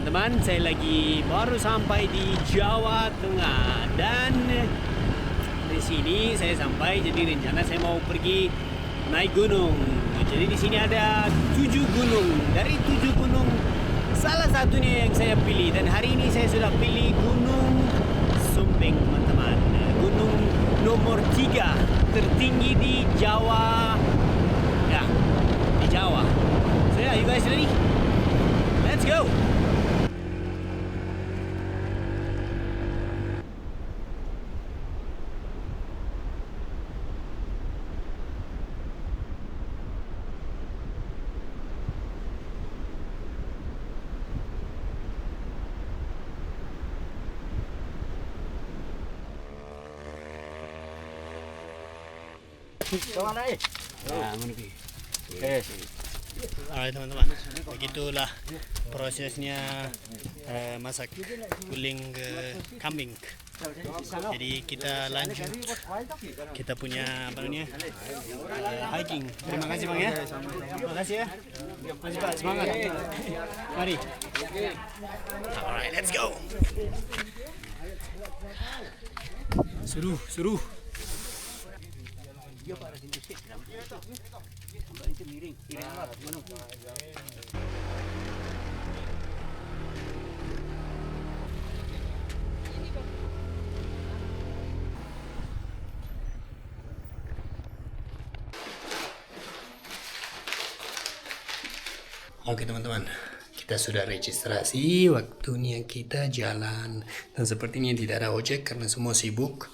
teman-teman, saya baru sampai di Jawa Tengah dan di sini saya sampai. Jadi rencana saya mau pergi naik gunung. Jadi di sini ada 7 gunung. Dari 7 gunung salah satunya yang saya pilih, dan hari ini saya sudah pilih Gunung Sumbing, teman-teman. Gunung nomor 3 tertinggi di Jawa. Ya, di Jawa. So yeah, you guys ready? Let's go. Nah, alright teman-teman, begitulah prosesnya masak guling kambing. Jadi kita lanjut kita punya apa namanya hiking. Terima kasih Bang ya. Terima kasih ya. Masih Pak, semangat. Mari. Alright, let's go. Seru. Oke teman-teman, kita sudah registrasi, waktunya kita jalan. Dan sepertinya tidak ada ojek karena semua sibuk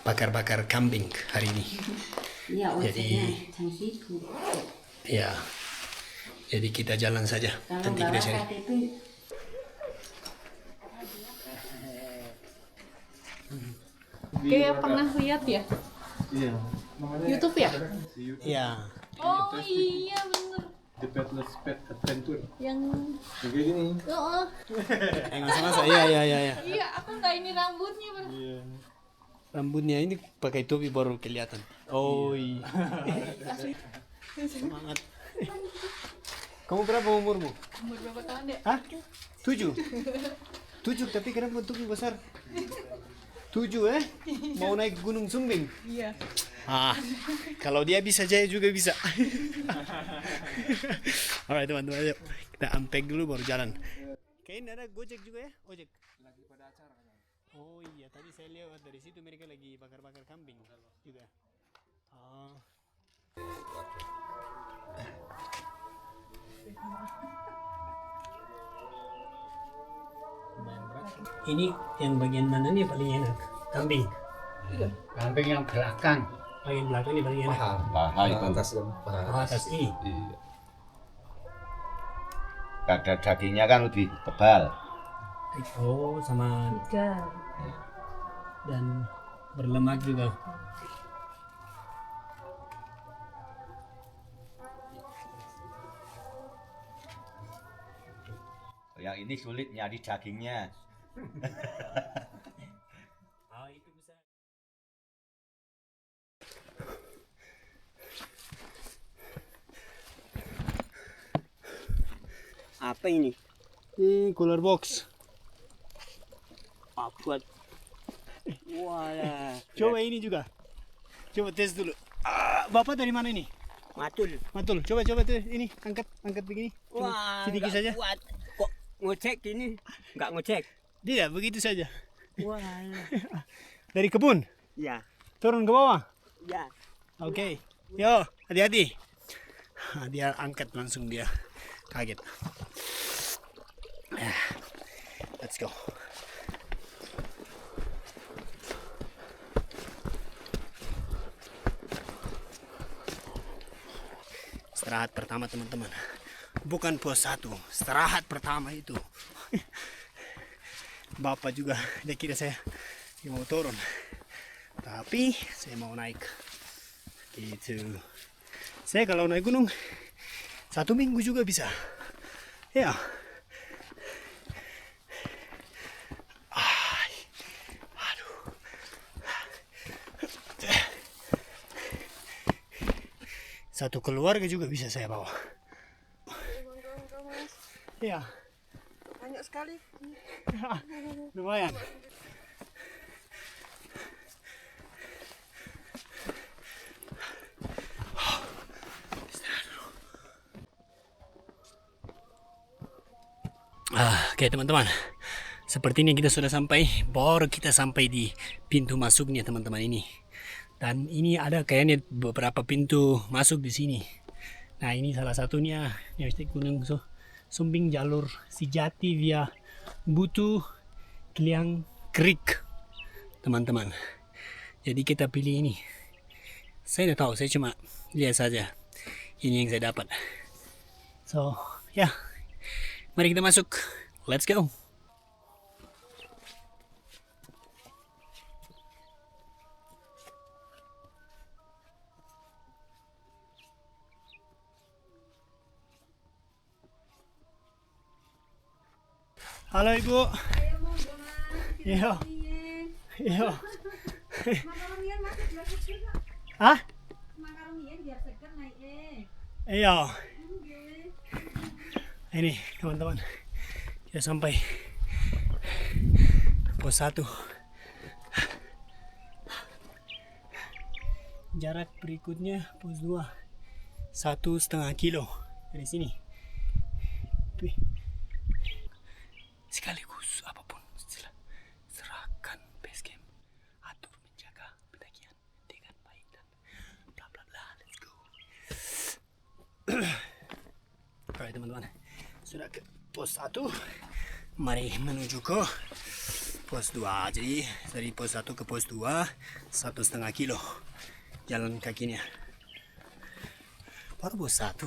bakar-bakar kambing hari ini. Ya, Jadi ya, jadi kita jalan saja. Nanti kita cari. Kayak pernah lihat ya? Iya. YouTube ya? Ya. Oh iya bener. The Petless Pet Adventure. Yang Kayak gini. oh, Masa-masa ya. iya aku nggak ini rambutnya Bang. Iya. Rambutnya ini pakai topi baru kelihatan. Oh iya. Semangat. Kamu berapa umurmu? Umur berapa tahun deh? Hah? 7? 7, tapi kenapa topi besar? 7 Mau naik Gunung Sumbing? Iya. Kalau dia bisa, saya juga bisa. Alright teman-teman, yuk kita unpack dulu baru jalan. Kayaknya ada Gojek juga ya? Ojek. Lagi pada acara. Oh iya, tadi saya lihat dari situ mereka lagi bakar-bakar kambing juga. Ini yang bagian mana nih paling enak? Kambing. Kambing yang belakang. Bagian belakang ini paling enak. Paha itu. Atas ini. Iya. Kadar dagingnya kan lebih tebal. Oh, sama dan berlemak juga. Yang ini sulit nyari dagingnya. Itu bisa. Apa ini? Ini cooler box. Buat walah. Coba ini juga. Coba tes dulu. Bapak dari mana ini? Matul. Matul. Coba tuh ini angkat begini. Coba Wah, sedikit nggak saja. kuat. Kok ngecek ini? Enggak ngecek. Tidak, begitu saja. Wah. Dari kebun. Ya. Turun ke bawah. Ya. Oke. Yo, hati-hati. Dia angkat langsung, dia kaget. Let's go. Istirahat pertama teman-teman. Bukan pos 1, istirahat pertama itu. Bapak juga dia kira saya mau turun, tapi saya mau naik. Gitu. Saya kalau naik gunung 1 minggu juga bisa. Ya. Aduh. Satu keluarga juga bisa saya bawa. Iya. Banyak sekali. Lumayan. Oke teman-teman, sepertinya kita sudah sampai. Baru kita sampai di pintu masuknya teman-teman ini. Dan ini ada kayaknya beberapa pintu masuk di sini. Nah ini salah satunya yang Gunung Sumbing jalur Sejati via Butuh Kliang Creek teman-teman. Jadi kita pilih ini. Saya tidak tahu, saya cuma lihat saja. Ini yang saya dapat. So ya, mari kita masuk. Let's go. Halo Ibu. Iya. Iya. Makaronian masih biar seger. Hah? Makaronian biar seger naik. Iya. Ini teman-teman, kita sampai pos 1. Jarak berikutnya pos 2, 1,5 kilo dari sini. Sekaligus apapun serahkan base camp, atur menjaga pendakian dengan baik dan bla bla bla. Let's go. Alright teman-teman, sudah ke pos 1. Mari menuju ke pos 2. Jadi dari pos 1 ke pos 2 1,5 kilo jalan kakinya. Baru pos 1.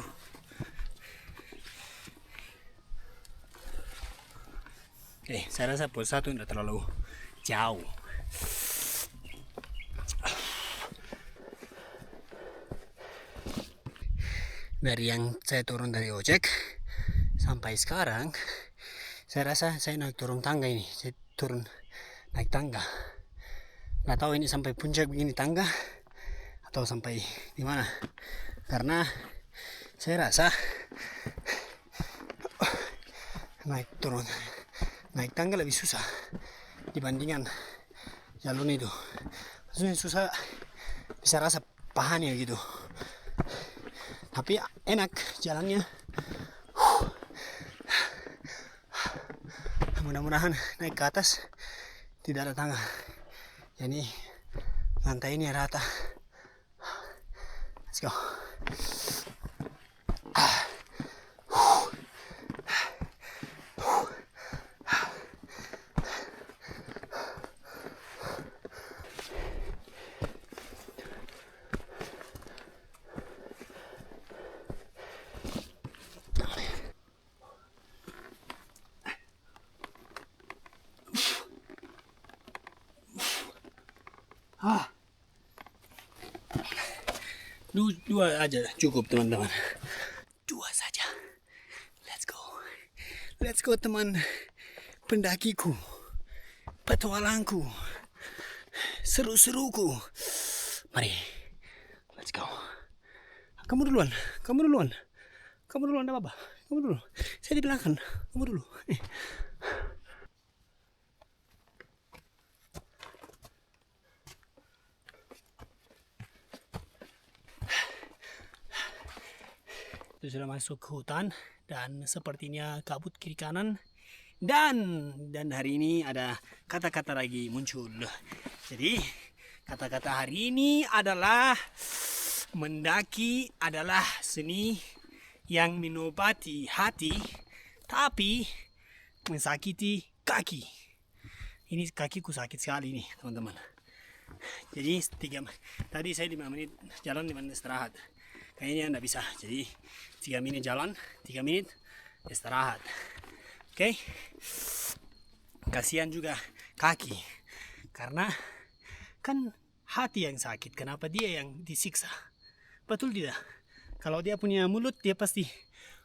Saya rasa pos 1 tidak terlalu jauh. Dari yang saya turun dari ojek sampai sekarang, saya rasa saya naik turun tangga ini. Saya turun naik tangga. Nggak tahu ini sampai puncak begini tangga atau sampai di mana. Karena saya rasa naik tangga lebih susah dibandingkan jalur itu. Maksudnya susah, bisa rasa pahanya gitu. Tapi enak jalannya. Mudah-mudahan naik ke atas tidak ada tangga. Jadi lantai ini rata. Let's go. Dua aja cukup teman-teman. 2 saja. Let's go teman pendakiku, petualangku, seru-seruku. Mari, let's go. Kamu duluan, enggak apa-apa. Kamu dulu. Saya di belakang. Kamu dulu. Itu sudah masuk ke hutan dan sepertinya kabut kiri kanan, dan hari ini ada kata-kata lagi muncul. Jadi kata-kata hari ini adalah mendaki adalah seni yang mengobati hati tapi mensakiti kaki. Ini kakiku sakit sekali nih teman-teman. Jadi tadi saya 5 menit jalan, 5 menit istirahat. Kayaknya enggak bisa. Jadi 3 menit jalan, 3 menit istirahat. Oke. Kasihan juga kaki. Karena kan hati yang sakit. Kenapa dia yang disiksa? Betul tidak? Kalau dia punya mulut, dia pasti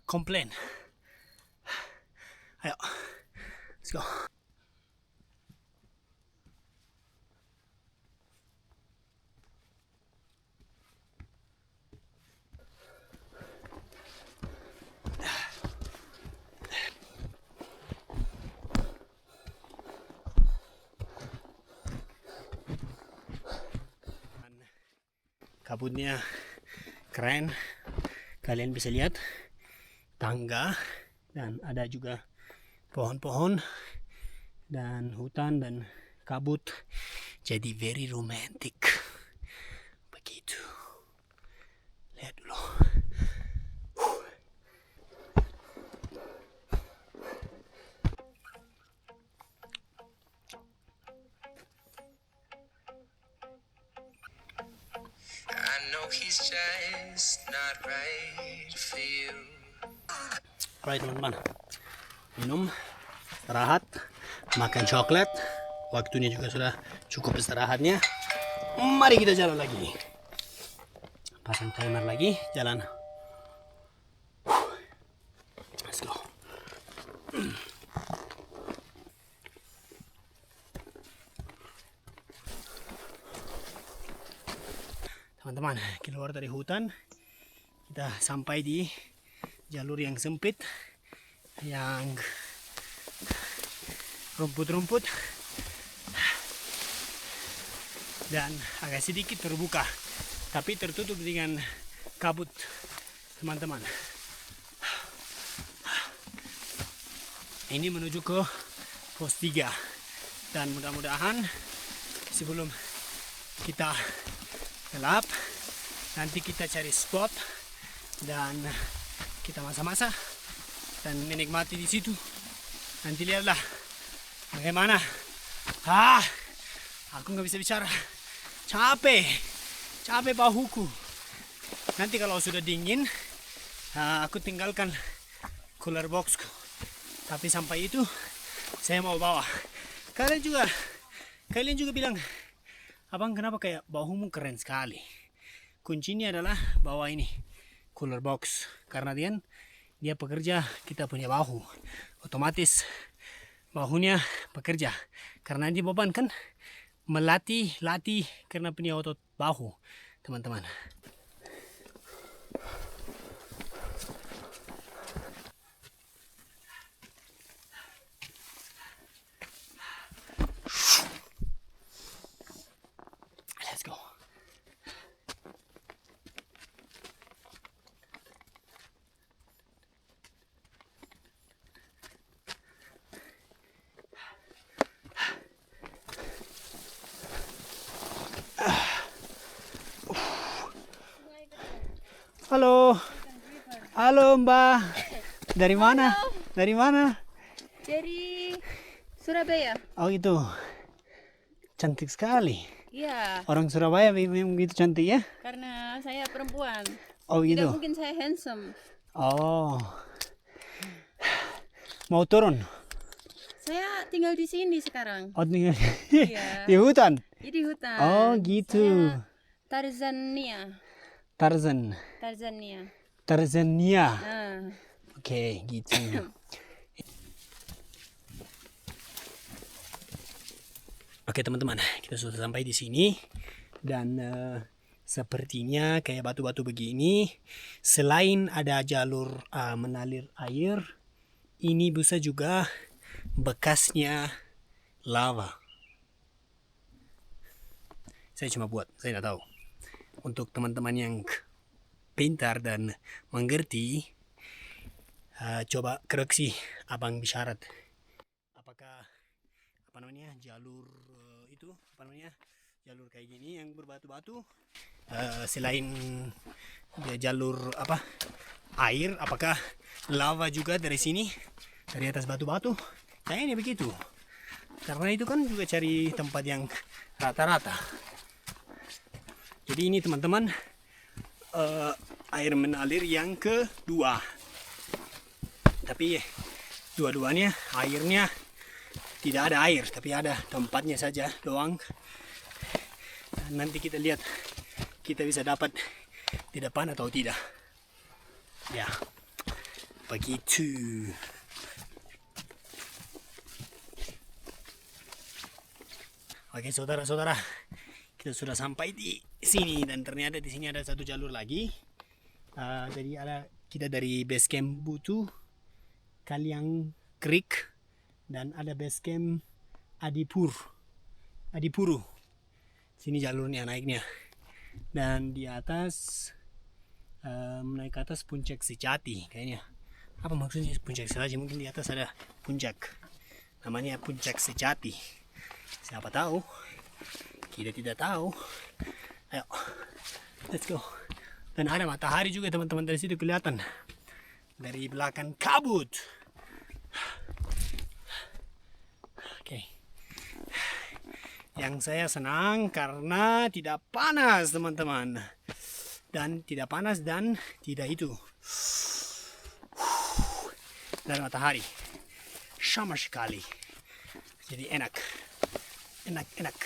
komplain. Ayo. Let's go. kabutnya keren. Kalian bisa lihat tangga dan ada juga pohon-pohon dan hutan dan kabut. Jadi very romantic. Begitu. Lihat dulu. I know he's just not right for you. Alright teman-teman, minum, istirahat, makan coklat. Waktunya juga sudah cukup istirahatnya. Mari kita jalan lagi. Pasang timer lagi, jalan. Let's go. Teman-teman, keluar dari hutan, kita sampai di jalur yang sempit, yang rumput-rumput dan agak sedikit terbuka, tapi tertutup dengan kabut, teman-teman. Ini menuju ke pos 3 dan mudah-mudahan sebelum kita gelap nanti kita cari spot dan kita masa-masa dan menikmati di situ. Nanti lihatlah bagaimana. Aku nggak bisa bicara, capek bahuku. Nanti kalau sudah dingin aku tinggalkan cooler boxku, tapi sampai itu saya mau bawa. Kalian juga bilang, abang kenapa kayak bahumu keren sekali? Kuncinya adalah bawa ini cooler box, karena dia pekerja kita punya bahu, otomatis bahunya bekerja karena ini beban kan, melatih karena punya otot bahu, teman-teman. Let's go. Halo Mbak. Dari mana? Dari mana? Dari Surabaya. Oh itu. Cantik sekali. Iya, Orang Surabaya memang begitu cantik ya? karena saya perempuan. Oh Tidak gitu. mungkin saya handsome. Oh. Mau turun? Saya tinggal di sini sekarang. Oh tinggal Iya. di hutan. Di hutan. Oh gitu. Saya Tarzania. Tarzania. Nah, Oke, gitu. Oke teman-teman, kita sudah sampai di sini dan sepertinya kayak batu-batu begini. Selain ada jalur menalir air, ini bisa juga bekasnya lava. Saya cuma buat, saya tidak tahu. Untuk teman-teman yang pintar dan mengerti, coba koreksi abang bisyarat. Apakah jalur itu jalur kayak gini yang berbatu-batu, selain jalur air, apakah lava juga dari sini, dari atas batu-batu? Kayaknya begitu, karena itu kan juga cari tempat yang rata-rata. Jadi ini teman-teman, air menalir yang kedua, tapi dua-duanya airnya tidak ada air, tapi ada tempatnya saja doang. Nanti kita lihat kita bisa dapat di depan atau tidak. Ya, begitu. Oke saudara-saudara, kita sudah sampai di sini dan ternyata di sini ada satu jalur lagi. Jadi kita dari base camp Butuh, Kaliang Creek, dan ada base camp Adipuru. Sini jalurnya naiknya. Dan di atas naik ke atas puncak sejati kayaknya. Apa maksudnya puncak sejati? Mungkin di atas ada puncak. Namanya puncak sejati. Siapa tahu? Kita tidak tahu. Ayo, let's go. Dan ada matahari juga teman-teman, dari situ kelihatan. Dari belakang kabut. Oke. Yang saya senang karena tidak panas teman-teman. Dan tidak panas dan tidak itu. Dan matahari. Sama sekali. Jadi enak. Enak.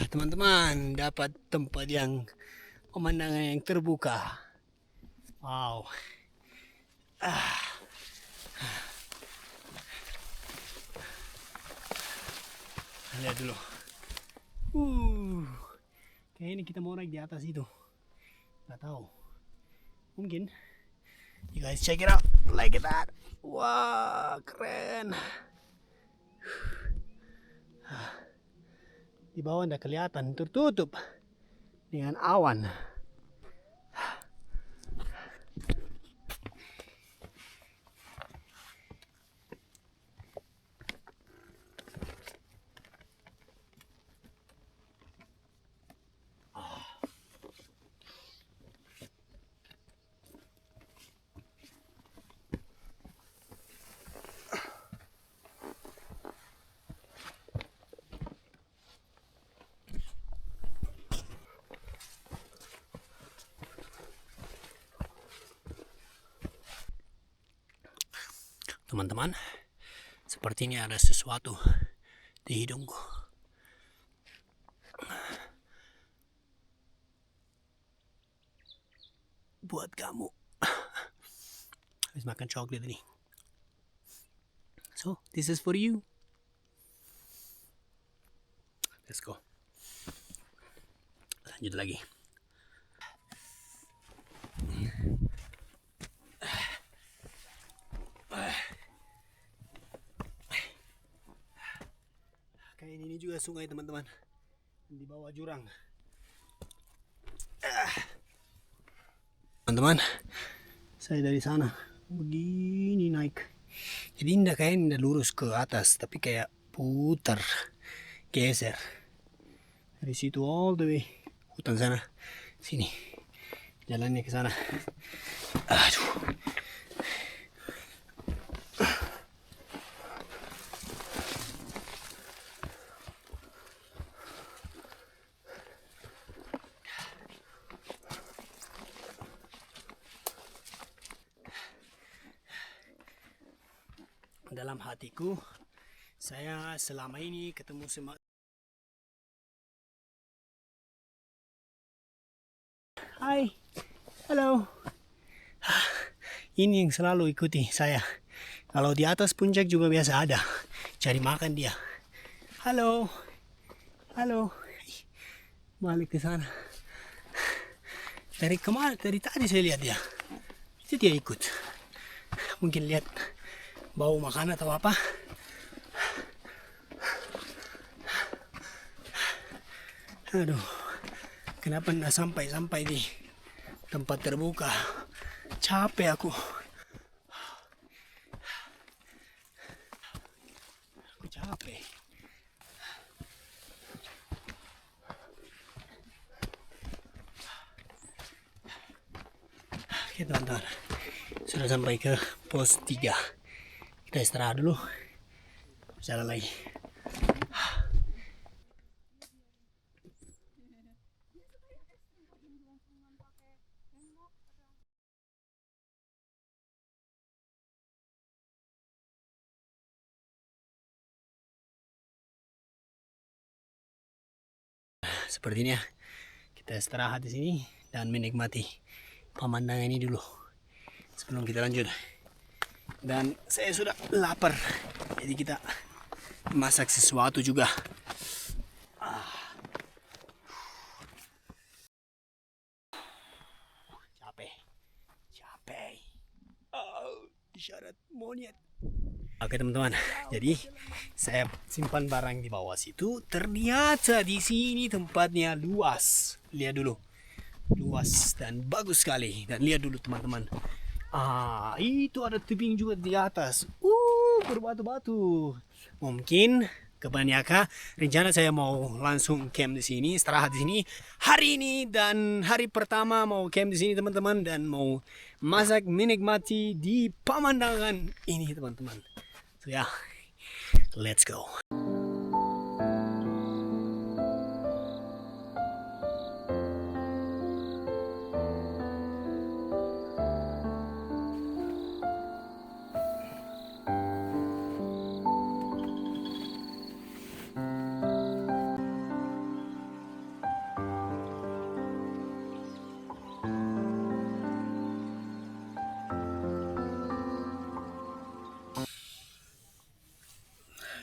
Teman-teman, dapat tempat yang pemandangan yang terbuka. Wow. Lihat dulu. Kayaknya kita mau naik di atas itu. Gak tahu. Mungkin. You guys check it out. Like that. Wah, keren. Di bawah tidak kelihatan, tertutup dengan awan. Teman-teman, sepertinya ada sesuatu di hidungku. Buat kamu. Habis makan coklat ini. So, this is for you. Let's go. Lanjut lagi. Kayak ini juga sungai teman-teman, di bawah jurang. Teman-teman, saya dari sana begini naik. Jadi kayaknya lurus ke atas, tapi kayak putar, geser. Dari situ all the way, hutan sana, sini, jalannya ke sana. Aduh. Dalam hatiku, saya selama ini ketemu sama... Hai, halo. Ini yang selalu ikuti saya. Kalau di atas puncak juga biasa ada. Cari makan dia. Halo, halo. Balik ke sana. Dari kemarin, dari tadi saya lihat dia. Itu dia ikut. Mungkin lihat bau makanan atau apa. Aduh, kenapa nggak sampai di tempat terbuka? Capek aku. Aku capek. Oke teman-teman, sudah sampai ke pos 3. Kita istirahat dulu, jalan lagi. sepertinya kita istirahat di sini dan menikmati pemandangan ini dulu sebelum kita lanjut. Dan saya sudah lapar, jadi kita masak sesuatu juga. Capek. Isyarat monyet. Oke teman-teman, jadi saya simpan barang di bawah situ. Ternyata di sini tempatnya luas. Lihat dulu, luas dan bagus sekali. Dan lihat dulu teman-teman. Itu ada tebing juga di atas. Berbatu-batu. Mungkin kebanyakan rencana saya mau langsung camp di sini, istirahat di sini hari ini, dan hari pertama mau camp di sini teman-teman, dan mau masak menikmati di pemandangan ini teman-teman. So ya, let's go.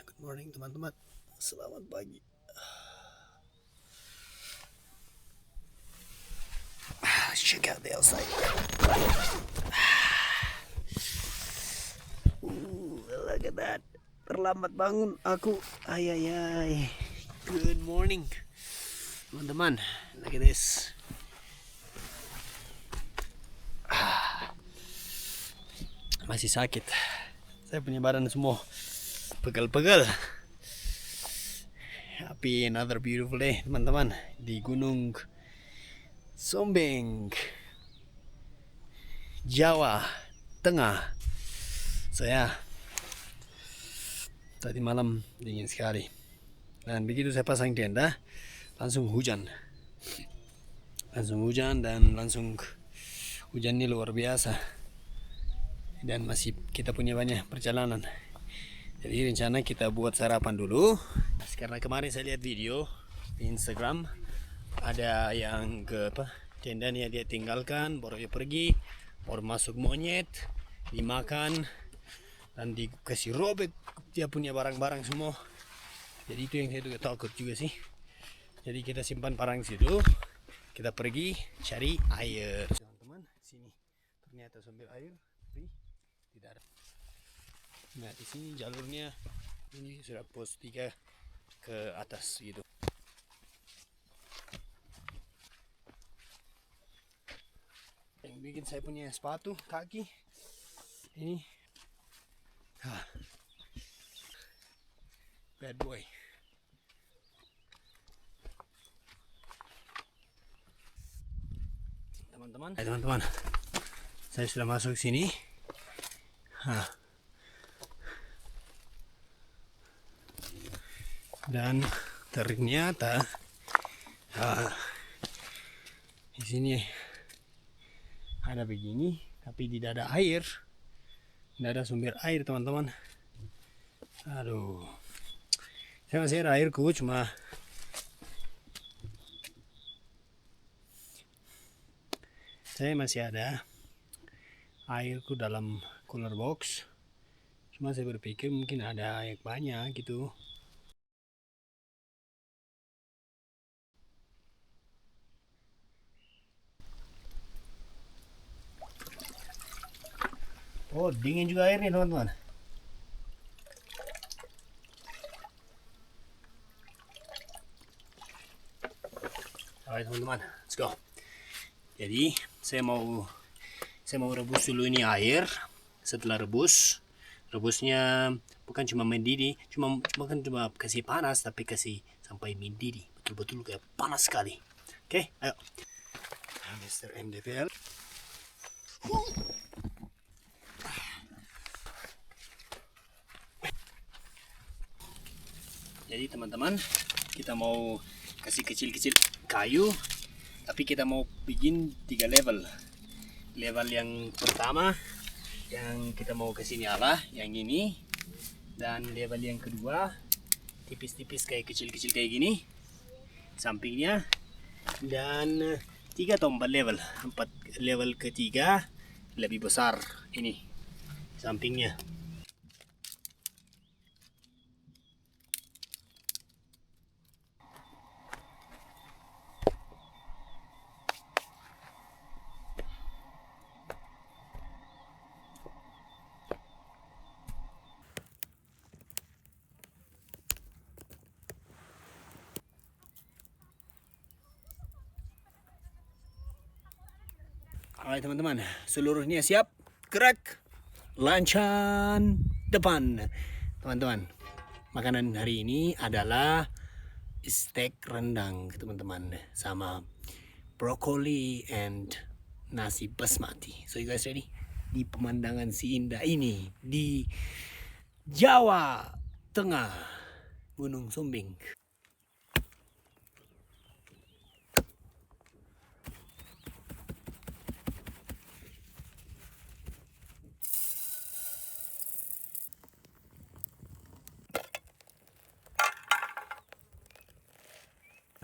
Good morning teman-teman, selamat pagi. Check out the outside. Look at that. Terlambat bangun aku. Ay. Good morning teman-teman. Look at this. Masih sakit. Saya punya badan semua pegal-pegal. Tapi another beautiful day teman-teman di Gunung Sombeng, Jawa Tengah. Saya tadi malam dingin sekali, dan begitu saya pasang tenda langsung hujan. Dan langsung hujan ini luar biasa, dan masih kita punya banyak perjalanan. Jadi rencana kita buat sarapan dulu. Karena kemarin saya lihat video di Instagram, ada yang ke tendanya dia tinggalkan, baru dia pergi, baru masuk monyet, dimakan, dan dikasih robek dia punya barang-barang semua. Jadi itu yang saya juga takut juga sih. Jadi kita simpan barang situ, kita pergi cari air. Teman-teman, sini ternyata sumber air, tapi tidak ada. Nah di sini jalurnya ini sudah pos 3 ke atas gitu. Yang bikin saya punya sepatu kaki ini bad boy. Teman-teman, saya sudah masuk sini. Dan ternyata di sini ada begini, tapi tidak ada air, tidak ada sumber air teman-teman. Aduh, saya masih ada airku, cuma saya masih ada airku dalam cooler box. Cuma saya berpikir mungkin ada yang banyak gitu. Oh, dingin juga airnya teman-teman. Alright teman-teman, let's go. Jadi saya mau rebus dulu ini air. Setelah rebusnya bukan cuma mendidih, cuma kasih panas, tapi kasih sampai mendidih, betul-betul kayak panas sekali. Oke, ayo. Mr. MDPL. Jadi teman-teman, kita mau kasih kecil-kecil kayu, tapi kita mau bikin 3 level. Level yang pertama yang kita mau kasih nyala, yang ini, dan level yang kedua tipis-tipis kayak kecil-kecil kayak gini, sampingnya, dan 3 atau 4 level. 4 level ketiga lebih besar ini sampingnya. Oke teman-teman, seluruhnya siap, gerak, lancan depan. Teman-teman, makanan hari ini adalah steak rendang teman-teman, sama brokoli and nasi basmati. So you guys ready? Di pemandangan si indah ini di Jawa Tengah, Gunung Sumbing.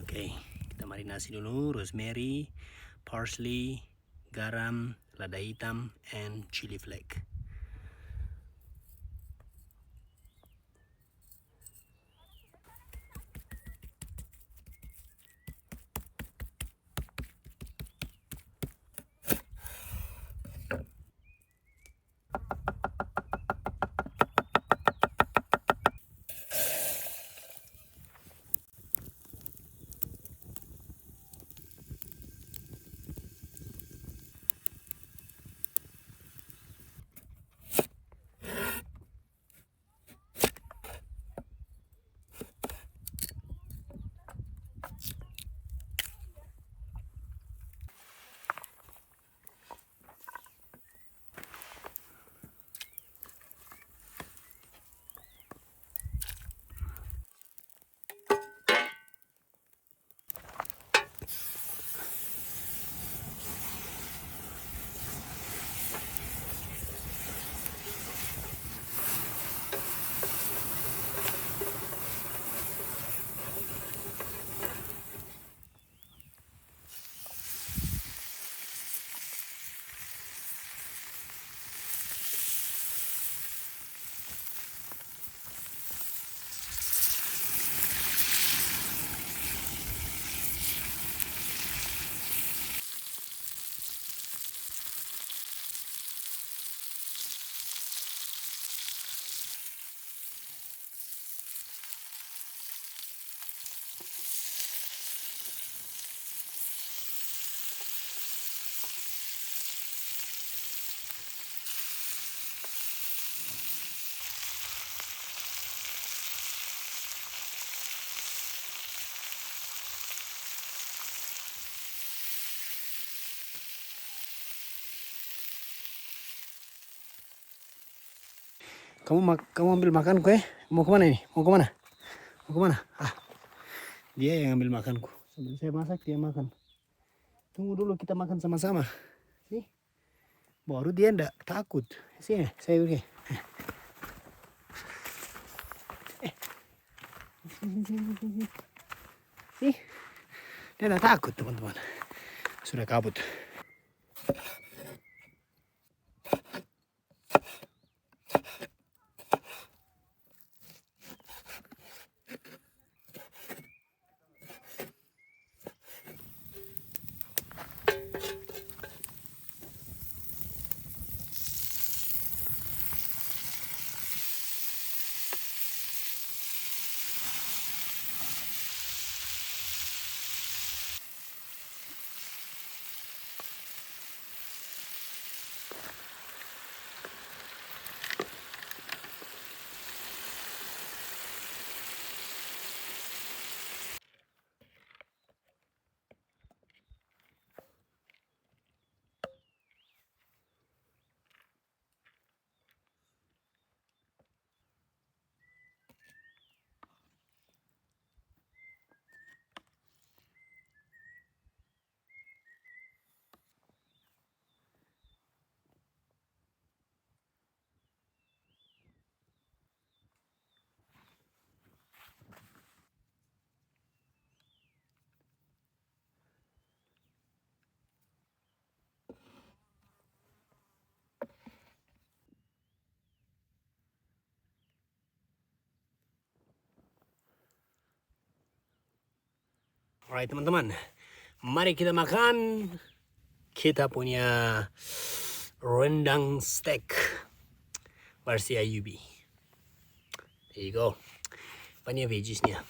Oke, kita marinasi dulu rosemary, parsley, garam, lada hitam, and chili flake. Kamu ambil makanku ya? Mau kemana ini? Mau kemana? Mau kemana? Ah, dia yang ambil makanku. Sebelum saya masak dia makan. Tunggu dulu kita makan sama-sama. Sih, baru dia ndak takut. Sini, saya beri. Sih, dia ndak takut teman-teman. Sudah kabut. Alright teman-teman, mari kita makan kita punya rendang steak versi Ayubi. There you go. Apa nih veggiesnya?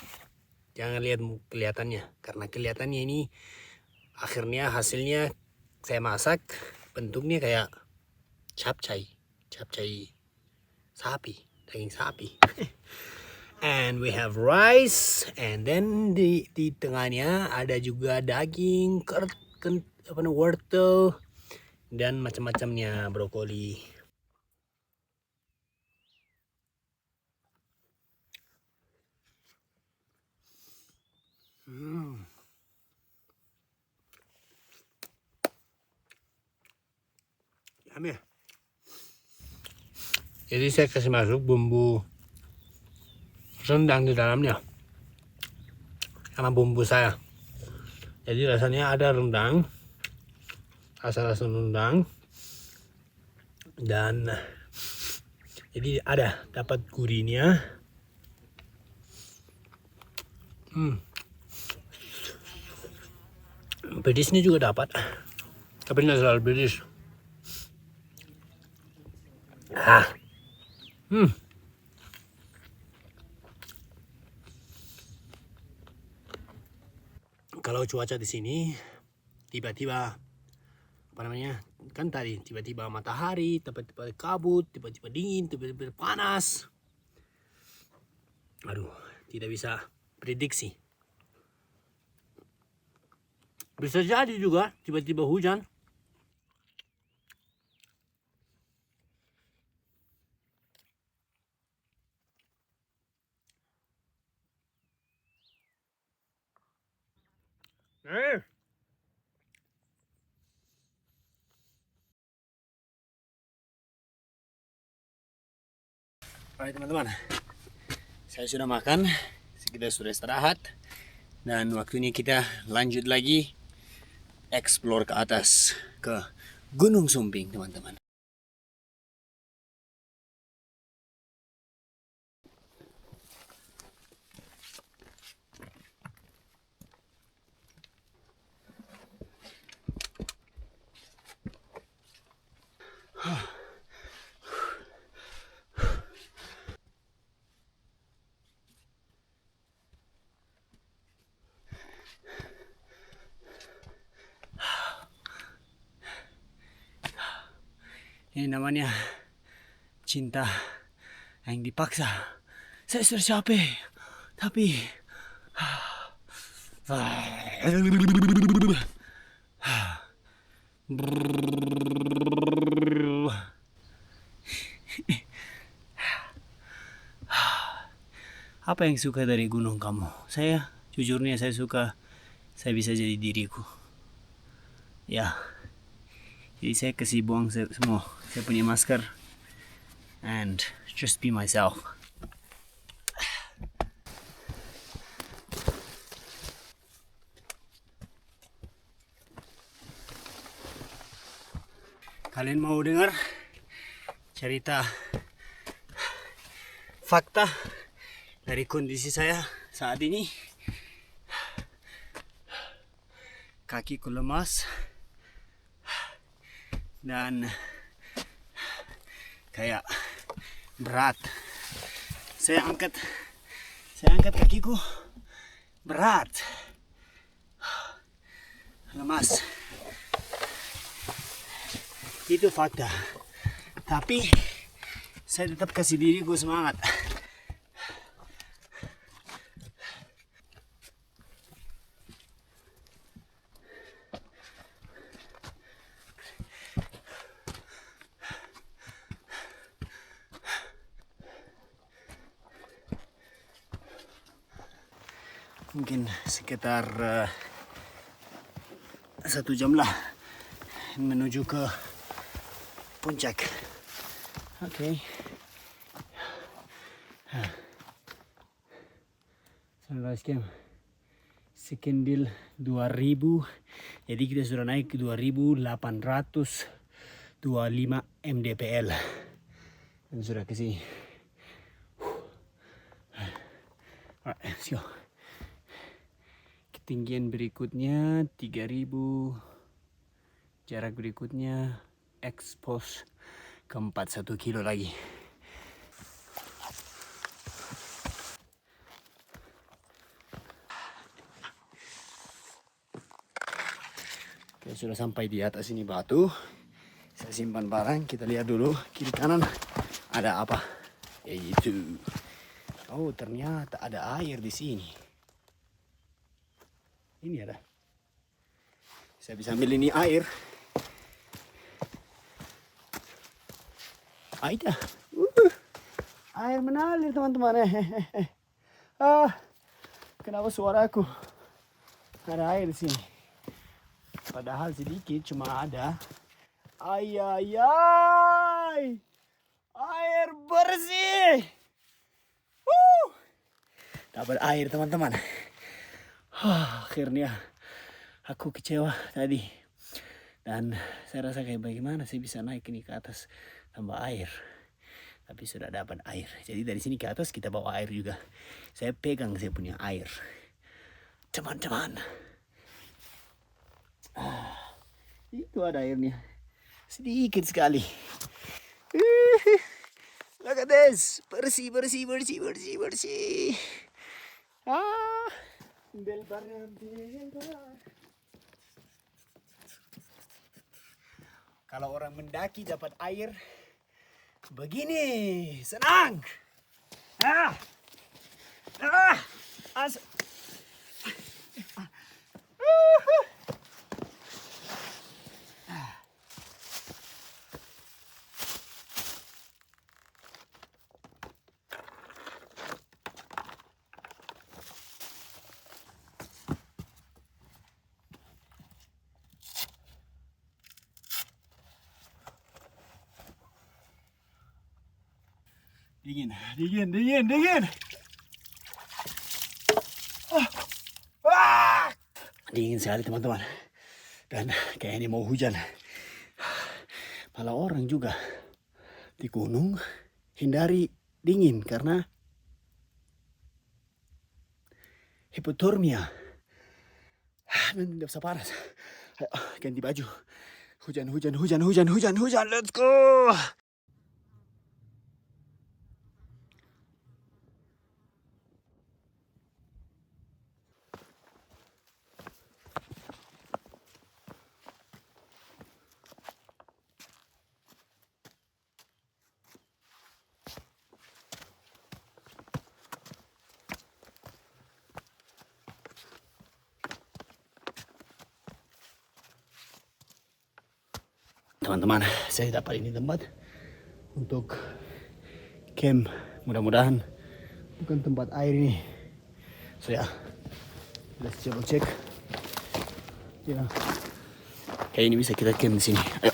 Jangan lihat kelihatannya, karena kelihatannya ini akhirnya hasilnya saya masak bentuknya kayak capcay sapi, daging sapi. And we have rice, and then di tengahnya ada juga daging, wortel, dan macam-macamnya, brokoli. Yummy. Jadi saya kasih masuk bumbu rendang di dalamnya, karena bumbu saya. Jadi rasanya ada rendang, rasa rendang, dan jadi ada dapat gurihnya. Pedisnya juga dapat, tapi tidak terlalu pedis. Kalau cuaca di sini tiba-tiba kan tadi tiba-tiba matahari, tiba-tiba kabut, tiba-tiba dingin, tiba-tiba panas. Aduh, tidak bisa prediksi. Bisa jadi juga tiba-tiba hujan. Baik teman-teman, saya sudah makan, kita sudah istirahat, dan waktunya kita lanjut lagi explore ke atas ke Gunung Sumbing teman-teman. Ini namanya cinta yang dipaksa. Saya sudah capek, tapi apa yang suka dari gunung kamu? Saya jujurnya saya suka saya bisa jadi diriku. Ya. Jadi saya kasih buang semua. Saya punya masker. And just be myself. Kalian mau dengar cerita fakta dari kondisi saya saat ini? Kakiku lemas dan kayak berat. Saya angkat kakiku berat, lemas. Itu fakta. Tapi saya tetap kasih diriku semangat. Mungkin sekitar 1 jam lah menuju ke puncak. Oke. Sunrise camp Sekendil 2000. Jadi kita sudah naik ke 2825 mdpl dan sudah ke sini. Alright, let's go. Ketinggian berikutnya 3000. Jarak berikutnya expose keempat 1 kilo lagi. Oke, sudah sampai di atas ini batu. Saya simpan barang, kita lihat dulu kiri kanan ada apa. Ya itu. Oh, ternyata ada air di sini. Ini ada. Saya bisa ambil ini air. Ada. Air mengalir teman-teman. Kenapa suaraku? Ada air di sini. Padahal sedikit, cuma ada. Ay. Air bersih. Dapat air teman-teman. Akhirnya aku kecewa tadi. Dan saya rasa kayak bagaimana saya bisa naik ini ke atas tambah air. Tapi sudah dapat air. Jadi dari sini ke atas kita bawa air juga. Saya pegang saya punya air. Teman-teman. Itu ada airnya. Sedikit sekali. Look at this. Bersih. Delbarnya. Kalau orang mendaki dapat air begini, senang. Dingin. Dingin sekali teman-teman. Dan kayaknya mau hujan. Malah orang juga di gunung hindari dingin karena hipotermia. Nanti tidak bisa panas. Ayo, ganti baju. Hujan. Let's go. Teman-teman, saya dapat ini tempat untuk camp. Mudah-mudahan bukan tempat air ini. So ya, let's double check. Ya, kayak ini bisa kita camp di sini. Ayo.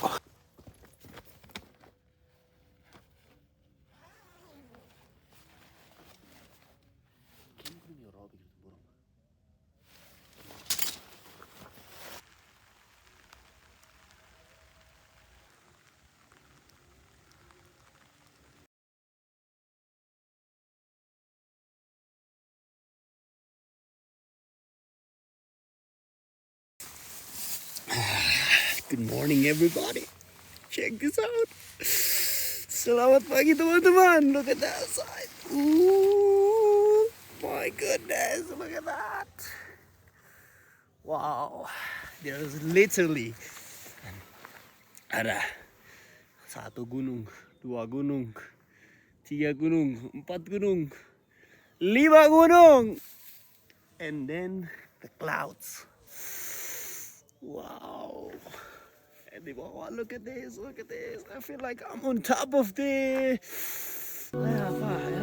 Good morning everybody. Check this out. Selamat pagi teman-teman. Look at that side. Ooh, my goodness. Look at that. Wow. There's literally ada 1 gunung, 2 gunung, 3 gunung, 4 gunung, 5 gunung. And then the clouds. Wow. And the bawah, look at this. I feel like I'm on top of the apa?